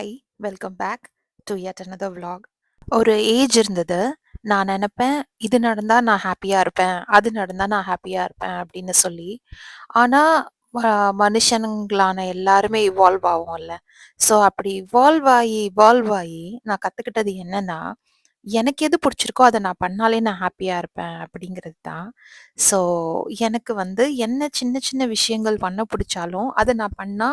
Hi, welcome back to yet another vlog. ஒரு age இருந்தது. நான் நெனப்பேன், இது நடந்தா நான் ஹேப்பியா இருப்பேன். அது நடந்தா நான் ஹேப்பியா இருப்பேன் அப்படின்னு சொல்லி. ஆனா, ம மனுஷனுங்களான எல்லாருமே இவால்வ் ஆவோம்ல. ஸோ அப்படி இவால்வ் ஆயி நான் கத்துக்கிட்டது என்னன்னா, எனக்கு எது புடிச்சிருக்கோ அத நான் பண்ணாலே நான் ஹேப்பியா இருப்பேன் அப்படிங்கிறது தான். ஸோ எனக்கு வந்து என்ன சின்ன சின்ன விஷயங்கள் பண்ண புடிச்சாலும், அத நான் பண்ணா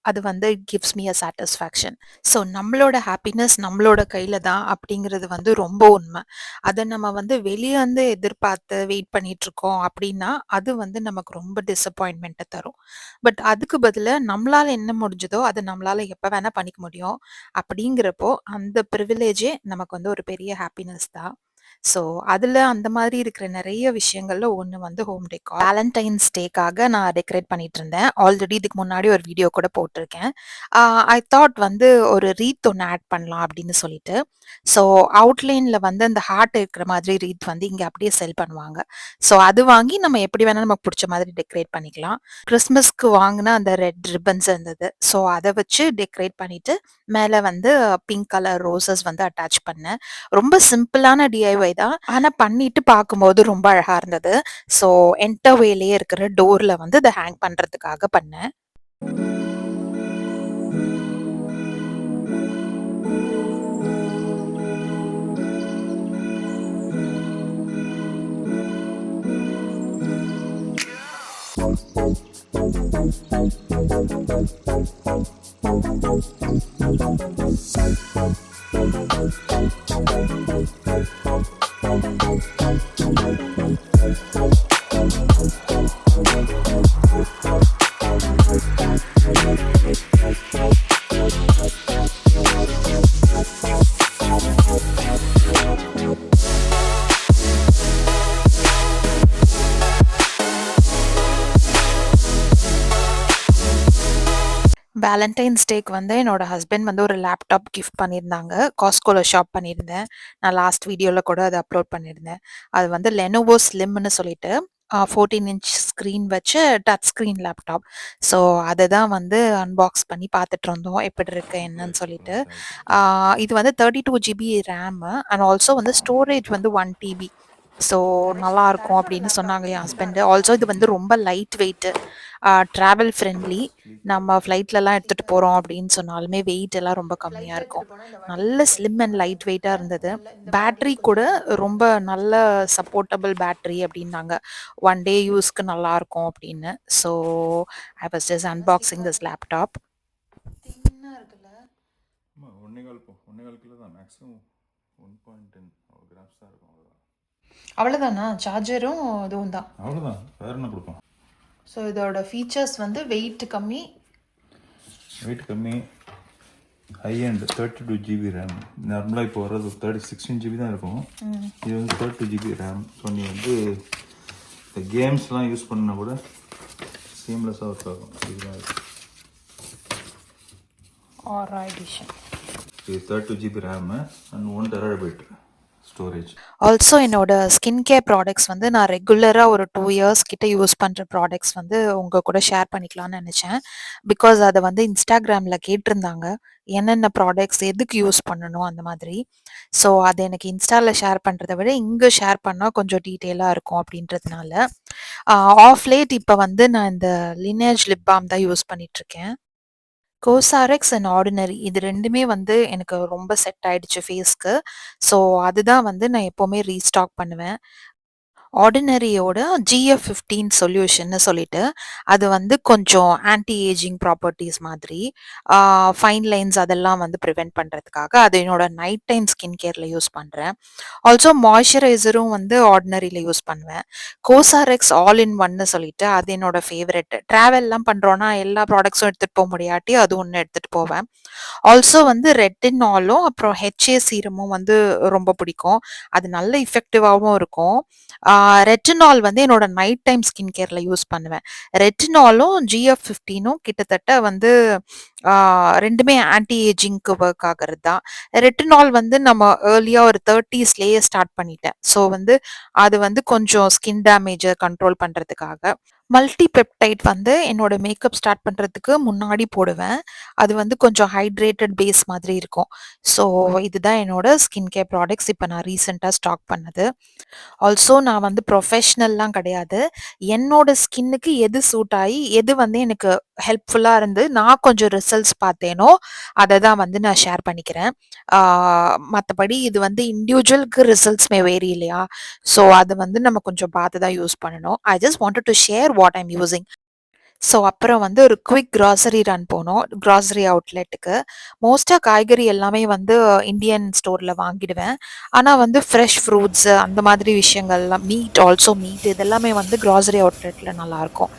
அது வந்து it gives me a satisfaction. So நம்மளோட ஹாப்பினஸ் நம்மளோட கையில தான் அப்படிங்கிறது வந்து ரொம்ப உண்மை. அத நம்ம வந்து வெளிய வந்து எதிர்பார்த்து வெயிட் பண்ணிட்டுருக்கோம் அப்படின்னா, அது வந்து நமக்கு ரொம்ப டிசப்பாயின்ட்மென்ட்ட தரும். பட் அதுக்கு பதிலா நம்மளால என்ன முடிஞ்சதோ, அத நம்மளால எப்ப வேணா பண்ணிக்க முடியும். அப்படிங்கிறப்போ, அந்த பிரிவிலேஜே நமக்கு வந்து ஒரு பெரிய ஹாப்பினஸ் தான். ஸோ, அதுல அந்த மாதிரி இருக்கிற நெறைய விஷயங்கள்ல ஒண்ணு வந்து ஹோம் டெக்கார். வேலண்டைன்ஸ் டேக்காக நான் டெக்கரேட் பண்ணிட்டுருந்தேன். ஆல்ரெடி இதுக்கு முன்னாடி ஒரு வீடியோ கூட போட்டிருக்கேன். ஆ ஐ தாட் வந்து ஒரு ரீத் ஒண்ணு ஆட் பண்ணலாம் அப்படின்னு சொல்லிட்டு. ஸோ, அவுட்லைன்ல வந்து அந்த ஹார்ட் இருக்கிற மாதிரி ரீத் வந்து இங்க அப்படியே செல் பண்ணுவாங்க. ஸோ, அது வாங்கி நம்ம எப்படி வேணா நமக்கு புடிச்ச மாதிரி டெக்கரேட் பண்ணிக்கலாம். கிறிஸ்மஸ்க்கு வாங்குன அந்த ரெட் ரிப்பன்ஸ் இருந்தது. ஸோ, அத வச்சு டெக்கரேட் பண்ணிட்டு, மேல வந்து பிங்க் கலர் ரோசஸ் வந்து அட்டாச் பண்ணேன். ரொம்ப சிம்பிளான டிஐஒய் தான். ஆனா பண்ணிட்டு பார்க்கும்போது ரொம்ப அழகா இருந்தது. ஸோ என்டர்வேலயே இருக்கிற டோர்ல வந்து இத ஹேங் பண்றதுக்காக பண்ணேன். வேலண்டைன்ஸ் டேக்கு வந்து என்னோட ஹஸ்பண்ட் வந்து ஒரு லேப்டாப் கிஃப்ட் பண்ணியிருந்தாங்க. காஸ்ட்கோல ஷாப் பண்ணியிருந்தேன். நான் லாஸ்ட் வீடியோல கூட அத அப்லோட் பண்ணியிருந்தேன். அது வந்து லெனோவோ ஸ்லிம்ன்னு சொல்லிட்டு 14 இன்ச் ஸ்க்ரீன் வச்சு டச் ஸ்க்ரீன் லேப்டாப். ஸோ அத தான் வந்து அன்பாக்ஸ் பண்ணி பார்த்துட்டுருந்தோம். எப்படி இருக்கு என்னன்னு சொல்லிட்டு. ஆ இது வந்து 32 ஜிபி ரேமு அண்ட் ஆல்சோ வந்து ஸ்டோரேஜ் வந்து 1 டிபி. ஸோ நல்லாருக்கும் அப்படின்னு சொன்னாங்க என் ஹஸ்பண்ட். ஆல்சோ இது வந்து ரொம்ப லைட் வெயிட், டிராவல் ஃப்ரெண்ட்லி. நம்ம ஃப்ளைட்லலாம் எடுத்துட்டு போறோம் அப்படின்னு சொன்னாலுமே வெயிட் எல்லாம் ரொம்ப கம்மியா ஃப்ளைட்ல இருக்கும். எடுத்துட்டு போனா இந்த வண்டி நல்ல வந்து கொஞ்சம் ஸ்லிம் அண்ட் நல்லா லைட் வெயிட்டா இருக்கும். இருந்தது. நல்ல இந்த பேட்டரி பாடிக்கு கூட கொஞ்சம் நல்லா ரொம்ப இருக்கும். நல்ல சப்போர்ட்டபிள் பேட்டரி அப்படின்னாங்க. ஒன் டே யூஸ்க்கு நல்லாருக்கும் அப்படின்னு. ஸோ ஐ வாஸ் ஜஸ்ட் நல்லா அன்பாக்ஸிங் ஸ்லிம்மா திஸ் இருக்கு. லேப்டாப். தின்னா இருக்குல்ல. ஆமாம், 1.25 கிலோ தான் மேக்ஸிமம். 1.10 கிராம்ஸ் தான் இருக்கும். அவ்வளோதான். அவ்வளோதானா? சார்ஜரும் இதுவும் தான். அவ்வளோதான், வேற என்ன கொடுப்போம். ஸோ இதோட ஃபீச்சர்ஸ் வந்து வெயிட் கம்மி. வெயிட் கம்மி, ஹை அண்ட் 32 ஜிபி ரேம். நார்மலாக இப்போ வர்றது 16 ஜிபி தான் இருக்கும். இது வந்து 32 ஜிபி ரேம். ஸோ நீ வந்து இந்த கேம்ஸ்லாம் யூஸ் பண்ணா கூட சீம்லெஸ்ஸாக ஒர்க் ஆகும். இதுதான் ஆரா எடிஷன். இது 32 GB RAM and 1 terabyte storage. Also என்னோட ஸ்கின் கேர் ப்ராடக்ட்ஸ் வந்து நான் ரெகுலரா ஒரு 2 இயர்ஸ் கிட்ட யூஸ் பண்ற ப்ராடக்ட்ஸ் வந்து உங்க கூட ஷேர் பண்ணிக்கலாம்னு நெனச்சேன். பிகாஸ் அத வந்து Instagramல கேட்டிருந்தாங்க. என்னென்ன ப்ராடக்ட்ஸ் எதுக்கு யூஸ் பண்ணணும் அந்த மாதிரி. ஸோ அத எனக்கு இன்ஸ்டால ஷேர் பண்றத விட இங்க ஷேர் பண்ணா கொஞ்சம் டீட்டெயிலா இருக்கும் அப்படின்றதுனால, ஆ ஆஃப் லேட் இப்ப வந்து நான் இந்த லினேஜ் லிப் பாம் தான் யூஸ் பண்ணிட்டுருக்கேன். கோசாரெக்ஸ் அண்ட் ஆர்டினரி இது 2மே வந்து எனக்கு ரொம்ப செட் ஆயிடுச்சு ஃபேஸ்க்கு. ஸோ அதுதான் வந்து நான் எப்பவுமே ரீஸ்டாக் பண்ணுவேன். ஆர்டினரியோட GF15 சொல்யூஷன்னு சொல்லிட்டு, அது வந்து கொஞ்சம் ஆன்டி ஏஜிங் ப்ராப்பர்ட்டீஸ் மாதிரி, ஃபைன் லைன்ஸ் அதெல்லாம் வந்து பிரிவென்ட் பண்றதுக்காக, அது என்னோட நைட் டைம் ஸ்கின் கேர்ல யூஸ் பண்றேன். ஆல்சோ மாய்ஸ்சரைசரும் வந்து ஆர்டினரில யூஸ் பண்ணுவேன். கோசாரெக்ஸ் ஆல் இன் ஒன்னு சொல்லிட்டு, அது என்னோட ஃபேவரைட். டிராவல்லாம் பண்றோம்னா, எல்லா ப்ராடக்ட்ஸும் எடுத்துட்டு போ முடியாட்டி, அது ஒண்ணு எடுத்துட்டு போவேன். ஆல்சோ வந்து ரெட்டினாலும், அப்புறம் HA சீரமும் வந்து ரொம்ப பிடிக்கும். அது நல்ல எஃபெக்டிவாவும் இருக்கும். ரெட்டினால் வந்து என்னோட நைட் டைம் ஸ்கின் கேர்ல யூஸ் பண்ணுவேன். ரெட்டினாலும், GF15ம் கிட்டத்தட்ட வந்து 2மே ஆன்டி ஏஜிங்க்கு ஒர்க் ஆகுறது தான். ரெட்டினால் வந்து நம்ம ஏர்லியா ஒரு 30ஸ்லயே ஸ்டார்ட் பண்ணிட்டேன். ஸோ வந்து அது வந்து கொஞ்சம் ஸ்கின் டேமேஜ கண்ட்ரோல் பண்றதுக்காக. மல்டி பெப்டைட் வந்து என்னோட மேக்கப் ஸ்டார்ட் பண்றதுக்கு முன்னாடி போடுவேன். அது வந்து கொஞ்சம் ஹைட்ரேட்டட் பேஸ் மாதிரி இருக்கும். ஸோ இதுதான் என்னோட ஸ்கின் கேர் ப்ராடக்ட்ஸ் இப்ப நான் ரீசென்ட்டா ஸ்டாக் பண்ணது. ஆல்சோ நான் வந்து ப்ரொஃபஷ்னல்லாம் கிடையாது. என்னோட ஸ்கின்னுக்கு எது சூட் ஆயி, எது வந்து எனக்கு ஹெல்ப்ஃபுல்லா இருந்து, நான் கொஞ்சம் ரிசல்ட்ஸ் பார்த்தேனோ, அத தான் வந்து நான் ஷேர் பண்ணிக்கிறேன். ஆ மத்தபடி இது வந்து இண்டிவிஜுவலுக்கு ரிசல்ட்ஸ் மே வேரி இல்லையா? ஸோ அது வந்து நம்ம கொஞ்சம் பார்த்து தான் யூஸ் பண்ணணும். I just wanted two share what I'm using. So அப்புறம் வந்து ஒரு குயிக் கிராசரி ரன் போனோம். கிராசரி அவுட்லெட்டுக்கு. மோஸ்ட்டா காய்கறி எல்லாமே வந்து இந்தியன் ஸ்டோர்ல வாங்கிடுவேன். ஆனா வந்து ஃப்ரெஷ் ஃப்ரூட்ஸ் அந்த மாதிரி விஷயங்கள்லாம் மீட் இதெல்லாமே வந்து கிராசரி அவுட்லெட்ல நல்லாருக்கும்.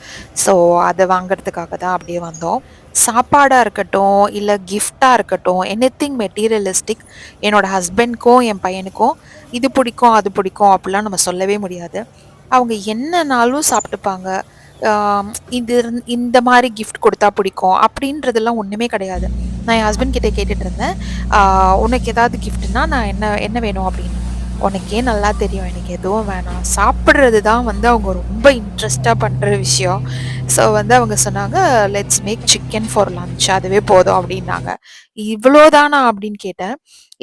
ஸோ அத வாங்குறதுக்காக தான் அப்படியே வந்தோம். சாப்பாடா இருக்கட்டும், இல்ல கிஃப்ட்டா இருக்கட்டும், எனிதிங் மெட்டீரியலிஸ்டிக் என்னோட ஹஸ்பண்ட்க்கும், என் பையனுக்கும் இது பிடிக்கும், அது பிடிக்கும் அப்படிலாம் நம்ம சொல்லவே முடியாது. அவங்க என்னனாலும் சாப்பிட்டுப்பாங்க. இது இந்த மாரி கிஃப்ட் குடுத்தா பிடிக்கும் அப்படின்றதெல்லாம் ஒண்ணுமே கிடையாது. நான் என் ஹஸ்பண்ட் கிட்ட கேட்டுட்டு இருந்தேன். ஆ "உனக்கு ஏதாவது கிஃப்ட்னா நான் என்ன என்ன வேணும்?" அப்படின்னு. "உனக்கே நல்லா தெரியும் எனக்கு எதுவும் வேணாம். சாப்பிடுறது தான் வந்து அவங்க ரொம்ப இன்ட்ரெஸ்ட்டா பண்ற விஷயம்." ஸோ வந்து அவங்க சொன்னாங்க, "let's make chicken for lunch. அதுவே போதும்." அப்படின்னாங்க. "இவ்ளோ தானா?" அப்படின்னு கேட்டேன்.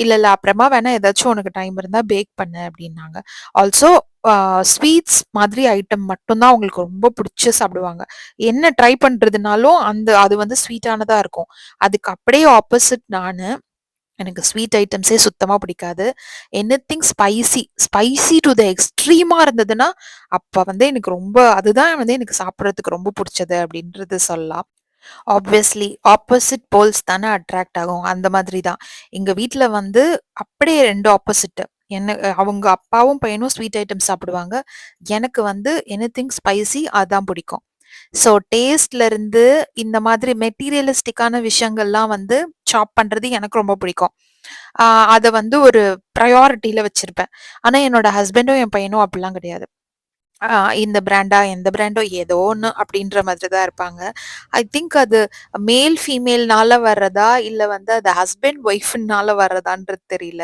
"இல்ல, இல்ல அப்புறமா வேணா ஏதாச்சும் உனக்கு டைம் இருந்தா பேக் பண்ணு." அப்படின்னாங்க. ஆல்சோ ஸ்வீட்ஸ் மாதிரி ஐட்டம் மட்டும் தான் அவங்களுக்கு ரொம்ப புடிச்சு சாப்பிடுவாங்க. என்ன ட்ரை பண்றதுனாலும் அது வந்து ஸ்வீட்டானதா இருக்கும். அதுக்கு அப்படியே ஆப்போசிட் நானு. எனக்கு ஸ்வீட் ஐட்டம்ஸே சுத்தமா பிடிக்காது. எனிதிங் ஸ்பைசி ஸ்பைசி டூ த எக்ஸ்ட்ரீமா இருந்ததுன்னா, அப்ப வந்து எனக்கு ரொம்ப அதுதான் வந்து எனக்கு சாப்பிடுறதுக்கு ரொம்ப புடிச்சது அப்படின்றது சொல்லலாம். ஆப்வியஸ்லி ஆப்போசிட் போல்ஸ் தானே அட்ராக்ட் ஆகும். அந்த மாதிரி தான். எங்க வீட்ல வந்து அப்படியே 2 ஆப்போசிட். என்ன அவங்க அப்பாவும், பையனும் ஸ்வீட் ஐட்டம்ஸ் சாப்பிடுவாங்க. எனக்கு வந்து எனிதிங் ஸ்பைசி அதான் பிடிக்கும். ஸோ டேஸ்ட்ல இருந்து இந்த மாதிரி மெட்டீரியலிஸ்டிக்கான விஷயங்கள்லாம் வந்து சாப் பண்றது எனக்கு ரொம்ப பிடிக்கும். ஆ அத வந்து ஒரு பிரையாரிட்டில வச்சிருப்பேன். ஆனா என்னோட ஹஸ்பண்டும், என் பையனும் அப்படிலாம் கிடையாது. இந்த பிராண்டா, எந்த பிராண்டோ ஏதோ ஒண்ணு அப்படின்ற மாதிரி தான் இருப்பாங்க. ஐ திங்க் அது மேல், ஃபீமேல்னால வர்றதா, இல்ல வந்து அது ஹஸ்பண்ட், ஒய்ஃப்னால வர்றதான்றது தெரியல.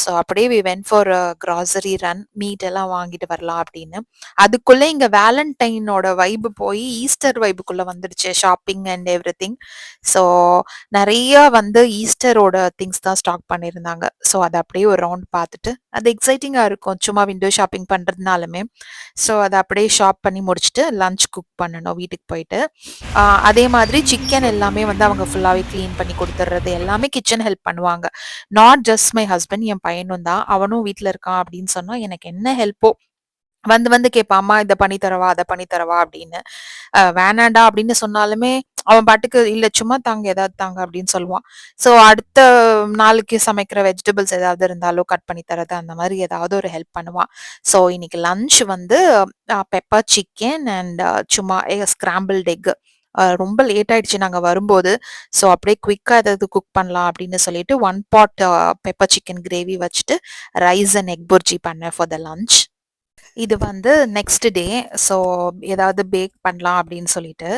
ஸோ அப்படியே we went for a grocery run. Meat எல்லாம் வாங்கிட்டு வரலாம் அப்படின்னு. அதுக்குள்ள இங்க வேலண்டைனோட வைப் போய் ஈஸ்டர் வைபுக்குள்ள வந்துடுச்சு. Shopping and everything. ஸோ நெறைய வந்து ஈஸ்டரோட திங்ஸ் தான் ஸ்டாக் பண்ணியிருந்தாங்க. ஸோ அத அப்படியே ஒரு ரவுண்ட் பார்த்துட்டு, அது எக்ஸைட்டிங்கா இருக்கும். சும்மா விண்டோ ஷாப்பிங் பண்றதுனாலுமே. ஸோ அத அப்படியே ஷாப் பண்ணி முடிச்சுட்டு லஞ்ச் குக் பண்ணணும் வீட்டுக்கு போயிட்டு. ஆ அதே மாதிரி சிக்கன் எல்லாமே வந்து அவங்க ஃபுல்லாவே கிளீன் பண்ணி குடுத்துர்றது எல்லாமே கிச்சன் ஹெல்ப் பண்ணுவாங்க. நாட் ஜஸ்ட் மை ஹஸ்பண்ட், என் பையனும் தான். அவனும் வீட்ல இருக்கான் அப்படின்னு சொன்னா, எனக்கு என்ன ஹெல்ப்போ வந்து வந்து கேட்பான். "அம்மா இத பண்ணி தரவா? அத பண்ணி தரவா?" அப்படின்னு. வேணான்டா அப்படின்னு சொன்னாலுமே, அவன் பாட்டுக்கு, "இல்ல சும்மா தாங்க, ஏதாவது தாங்க" அப்படின்னு சொல்லுவான். ஸோ அடுத்த நாளைக்கு சமைக்கிற வெஜிடபிள்ஸ் ஏதாவது இருந்தாலும் கட் பண்ணி தர்றது, அந்த மாரி ஏதாவது ஒரு ஹெல்ப் பண்ணுவான். ஸோ இன்னைக்கு லஞ்ச் வந்து பெப்பர் சிக்கன் அண்ட் சும்மா ஸ்கிராம்பிள்ட் எக். ரொம்ப லேட் ஆயிடுச்சு நாங்க வரும்போது. ஸோ அப்படியே குயிக்கா ஏதாவது குக் பண்ணலாம் அப்படின்னு சொல்லிட்டு 1 பாட் பெப்பர் சிக்கன் கிரேவி வச்சுட்டு, ரைஸ் அண்ட் எக் புர்ஜி பண்ணேன் ஃபார் த லஞ்ச். இது வந்து நெக்ஸ்ட் டே. ஸோ ஏதாவது பேக் பண்ணலாம் அப்படின்னு சொல்லிட்டு,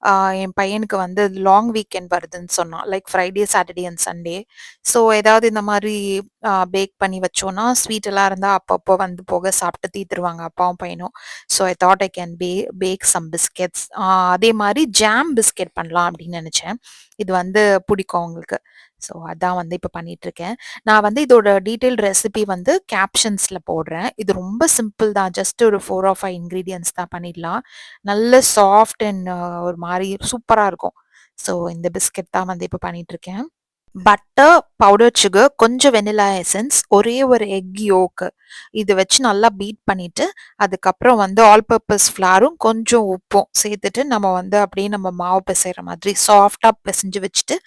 ஆ என் பையனுக்கு வந்து லாங் வீக்கெண்ட் வருதுன்னு சொன்னான். Like Friday, Saturday and Sunday. So ஏதாவது இந்த மாரி பேக் பண்ணி வச்சோம்னா, ஸ்வீட் எல்லாம் இருந்தா அப்பப்போ வந்து போக சாப்பிட்டு தீத்துருவாங்க அப்பாவும், பையனும். So I thought I can bake some biscuits. அதே மாரி ஜாம் பிஸ்கெட் பண்ணலாம் அப்படின்னு நெனச்சேன். இது வந்து பிடிக்கும் அவங்களுக்கு. ஸோ அதான் வந்து இப்ப பண்ணிட்டுருக்கேன். நான் வந்து இதோட டீட்டெயில்ட் ரெசிபி வந்து கேப்ஷன்ஸ்ல போடுறேன். இது ரொம்ப சிம்பிள் தான். ஜஸ்ட் ஒரு 4 ஆர் 5 இன்கிரீடியன்ட்ஸ் தான் பண்ணிடலாம். நல்ல சாஃப்ட் அண்ட் ஒரு மாரி சூப்பரா இருக்கும். ஸோ இந்த பிஸ்கட் தான் வந்து இப்ப பண்ணிட்டுருக்கேன். பட்டர், பவுடர்ட் சுகர், கொஞ்சம் வெனிலா எசன்ஸ், ஒரே ஒரு எக் யோக். இது வச்சு நல்லா பீட் பண்ணிட்டு, அதுக்கப்புறம் வந்து ஆல் பர்ப்பஸ் ஃப்ளாரும், கொஞ்சம் உப்பும் சேர்த்துட்டு, நம்ம வந்து அப்படியே நம்ம மாவு பிசைற மாதிரி சாஃப்ட்டா பிசைஞ்சு வச்சுட்டு,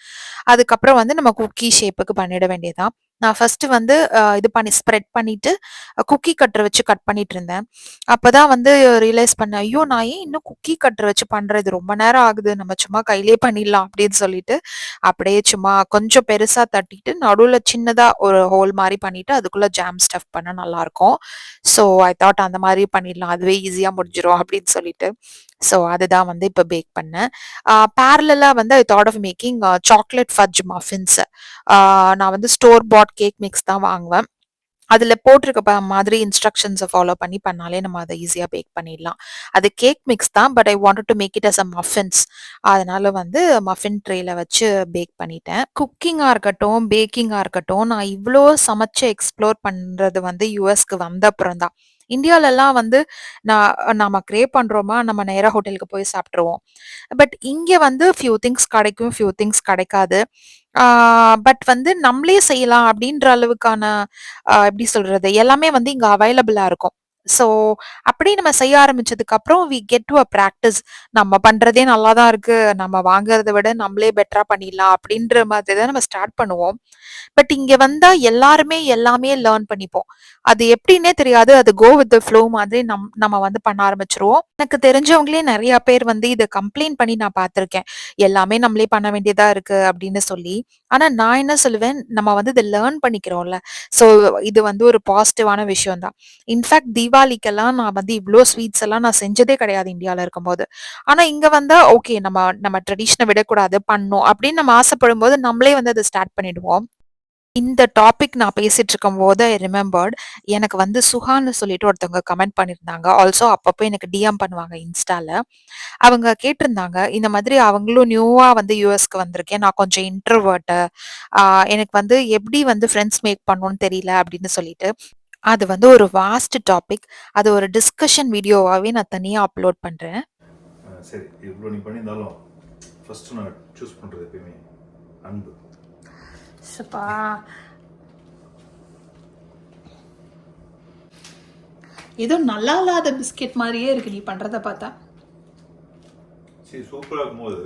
அதுக்கப்புறம் வந்து நம்ம குக்கி ஷேப்புக்கு பண்ணிட வேண்டியதுதான். நான் ஃபர்ஸ்ட்டு வந்து இது பண்ணி ஸ்ப்ரெட் பண்ணிட்டு, குக்கி கட்டர் வச்சு கட் பண்ணிட்டு இருந்தேன். அப்பதான் வந்து ரியலைஸ் பண்ணேன். ஐயோ! நான் ஏன் இன்னும் குக்கி கட்டர் வச்சு பண்றேன்? இது ரொம்ப நேரம் ஆகுது. நம்ம சும்மா கையிலேயே பண்ணிடலாம் அப்படின்னு சொல்லிட்டு, அப்படியே சும்மா கொஞ்சம் பெருசா தட்டிட்டு, நடுவுல சின்னதா ஒரு ஹோல் மாரி பண்ணிட்டு, அதுக்குள்ள ஜாம் ஸ்டஃப் பண்ணா நல்லாருக்கும். ஸோ ஐ தாட் அந்த மாரி பண்ணிடலாம். அதுவே ஈஸியா முடிஞ்சிரும் அப்படின்னு சொல்லிட்டு. ஸோ அதுதான் வந்து இப்ப பேக் பண்ணேன். பேரலலா வந்து I thought of making chocolate fudge muffins. நான் வந்து ஸ்டோர் பாட் கேக் மிக்ஸ் தான் வாங்குவேன். அதுல போட்டிருக்க மாதிரி இன்ஸ்ட்ரக்ஷன்ஸை ஃபாலோ பண்ணி பண்ணாலே நம்ம அதை ஈஸியாக பேக் பண்ணிடலாம். அது கேக் மிக்ஸ் தான், but I wanted to make it as a muffins. அதனால வந்து மஃபின் ட்ரேல வச்சு பேக் பண்ணிட்டேன். குக்கிங்காக இருக்கட்டும், பேக்கிங்காக இருக்கட்டும், நான் இவ்வளோ சமைச்சு எக்ஸ்ப்ளோர் பண்ணுறது வந்து யூஎஸ்க்கு வந்த அப்புறம் தான். இந்தியாலலாம் வந்து நம்ம கிரேவ் பண்றோமா, நம்ம நேரா ஹோட்டலுக்கு போய் சாப்பிட்டுருவோம். பட் இங்க வந்து ஃபியூ திங்ஸ் கிடைக்கும், ஃபியூ திங்ஸ் கிடைக்காது. பட் வந்து நம்மளே செய்யலாம் அப்படின்ற அளவுக்கான எப்படி சொல்றது, எல்லாமே வந்து இங்க அவைலபிளா இருக்கும். ஸோ அப்படி நம்ம செய்ய ஆரம்பிச்சதுக்கு அப்புறம் we get to a practice. நம்ம பண்றதே நல்லா தான் இருக்கு, நம்ம வாங்குறத விட நம்மளே பெட்டரா பண்ணிடலாம் அப்படின்ற மாதிரி தான் நம்ம ஸ்டார்ட் பண்ணுவோம். பட் இங்க வந்தா எல்லாருமே எல்லாமே லேர்ன் பண்ணிப்போம். அது எப்படின்னே தெரியாது, அது கோ வித் த ஃப்ளோ மாதிரி நம்ம வந்து பண்ண ஆரம்பிச்சிருவோம். எனக்கு தெரிஞ்சவங்களே நிறைய பேர் வந்து இதை கம்ப்ளைண்ட் பண்ணி நான் பார்த்திருக்கேன். எல்லாமே நம்மளே பண்ண வேண்டியதா இருக்கு அப்படின்னு சொல்லி. ஆனா நான் என்ன சொல்லுவேன், நம்ம வந்து இதை லேர்ன் பண்ணிக்கிறோம்ல, ஸோ இது வந்து ஒரு பாசிட்டிவான விஷயம் தான். இன்ஃபேக்ட் தீபாவளிக்கெல்லாம் நான் வந்து இவ்வளோ ஸ்வீட்ஸ் எல்லாம் நான் செஞ்சதே கிடையாது இந்தியாவில் இருக்கும்போது. ஆனா இங்க வந்தா ஓகே, நம்ம நம்ம ட்ரெடிஷனை விடக்கூடாது, பண்ணணும் அப்படின்னு நம்ம ஆசைப்படும் போது நம்மளே வந்து அதை ஸ்டார்ட் பண்ணிடுவோம். இந்த டாபிக் நான் பேசிட்டு இருக்கும்போது ஐ ரிமெம்பர்ட், எனக்கு வந்து சுஹான்னு சொல்லிட்டு ஒருத்தவங்க கமெண்ட் பண்ணியிருந்தாங்க. ஆல்சோ அப்பப்போ எனக்கு டிஎம் பண்ணுவாங்க இன்ஸ்டால. அவங்க கேட்டிருந்தாங்க, இந்த மாதிரி அவங்களும் நியூவா வந்து யூஎஸ்க்கு வந்திருக்கேன், நான் கொஞ்சம் இன்ட்ரோவர்ட்டு, எனக்கு வந்து எப்படி வந்து ஃப்ரெண்ட்ஸ் மேக் பண்ணணும்னு தெரியல அப்படின்னு சொல்லிட்டு. அது வந்து ஒரு வாஸ்ட் டாபிக். அது ஒரு டிஸ்கஷன் வீடியோவாவே நான் தனியா அப்லோட் பண்றேன். சரி, இவ்வளோ நீ பண்ணியிருந்தாலும் ஃபர்ஸ்ட் நான் சூஸ் பண்ணுறது எப்பயுமே அன்பு. சப்பா, ஏதோ நல்லா இல்லாத பிஸ்கெட் மாதிரியே இருக்கு நீ பண்றத பார்த்தா. சரி, சூப்பராக இருக்கும்போது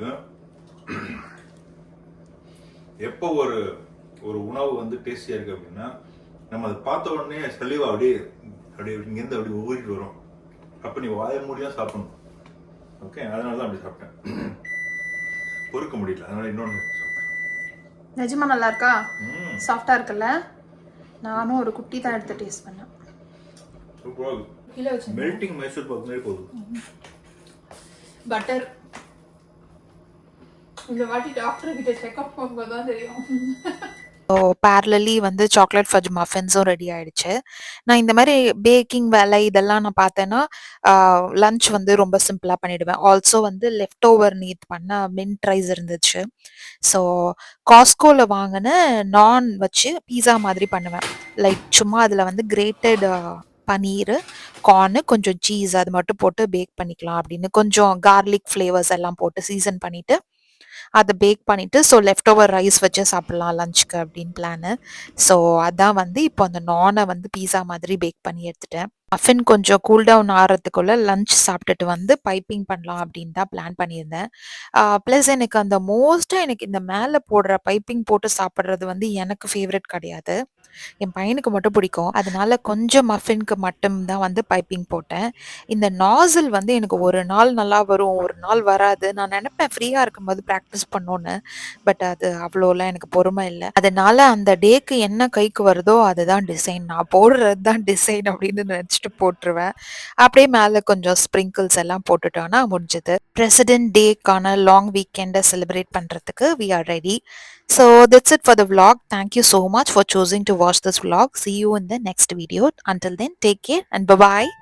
எப்போ ஒரு ஒரு உணவு வந்து டேஸ்டியாக இருக்குது அப்படின்னா, நம்ம அதை பார்த்த உடனே சலிவா அப்படியே அப்படியே இங்கேருந்து அப்படி ஊறிட்டு வரும். அப்போ நீ வாய மூடியாக சாப்பிடணும். ஓகே, அதனால தான் அப்படி சாப்பிட்டேன். பொறுக்க முடியல, அதனால இன்னொன்று சாப்பிட்டேன். நிஜமா நல்லா இருக்கா? சாஃப்டா இருக்குல்ல? நானும் ஒரு குட்டி தான் எடுத்து டேஸ்ட் பண்ணேன். சூப்பராக இருக்கு. மெல்டிங் மைசூர் பாக் மாதிரி போகுது. பட்டர் இந்த வாட்டி டாக்டர் கிட்ட செக்அப் பண்ணும்போது தான் தெரியும். ஸோ பேரலி வந்து சாக்லேட் ஃபஜ் மஃபின்ஸும் ரெடி ஆயிடுச்சு. நான் இந்த மாதிரி பேக்கிங் வேலை இதெல்லாம் நான் பார்த்தேன்னா லஞ்ச் வந்து ரொம்ப சிம்பிளாக பண்ணிடுவேன். ஆல்சோ வந்து லெஃப்ட் ஓவர் நீட் பண்ண மின்ட் ரைஸ் இருந்துச்சு. ஸோ காஸ்கோவில் வாங்கின நான் வச்சு பீஸா மாதிரி பண்ணுவேன். லைக் சும்மா அதில் வந்து கிரேட்டட் பனீர், கார்னு, கொஞ்சம் சீஸ் அது மட்டும் போட்டு பேக் பண்ணிக்கலாம் அப்படின்னு, கொஞ்சம் கார்லிக் ஃப்ளேவர்ஸ் எல்லாம் போட்டு சீசன் பண்ணிவிட்டு அதை பேக் பண்ணிவிட்டு, ஸோ லெஃப்ட் ஓவர் ரைஸ் வச்சு சாப்பிட்லாம் லஞ்சுக்கு அப்படின்னு பிளானு. ஸோ அதான் வந்து இப்போ அந்த நானை வந்து பீஸா மாதிரி பேக் பண்ணி எடுத்துட்டேன். மஃபின் கொஞ்சம் கூல் டவுன் ஆகிறதுக்குள்ள லஞ்ச் சாப்பிட்டுட்டு வந்து பைப்பிங் பண்ணலாம் அப்படின்னு தான் பிளான் பண்ணியிருந்தேன். ப்ளஸ் எனக்கு அந்த மோஸ்ட்டாக எனக்கு இந்த மேலே போடுற பைப்பிங் போட்டு சாப்பிட்றது வந்து எனக்கு ஃபேவரட் கிடையாது. என் பையனுக்கு மட்டும் பிடிக்கும். அதனால கொஞ்சம் மஃபின்க்கு மட்டும் தான் வந்து பைப்பிங் போட்டேன். இந்த நாசில் வந்து எனக்கு ஒரு நாள் நல்லா வரும், ஒரு நாள் வராது. நான் நினைப்பேன் ஃப்ரீயாக இருக்கும்போது ப்ராக்டிஸ் பண்ணோன்னு. பட் அது அவ்வளோலாம் எனக்கு பொறுமை இல்லை. அதனால அந்த டேக்கு என்ன கைக்கு வருதோ அதுதான் டிசைன், நான் போடுறது தான் டிசைன் அப்படின்னு நினச்சிட்டு போட்டுருவேன். அப்படியே மேலே கொஞ்சம் ஸ்ப்ரிங்கிள்ஸ் எல்லாம் போட்டுட்டோன்னா முடிஞ்சது. பிரசிடென்ட் டேக்கான லாங் வீக்கெண்டை செலிப்ரேட் பண்ணுறதுக்கு we are ready. So that's it for the vlog. Thank you so much for choosing to watch this vlog. See you in the next video. Until then, take care and bye-bye.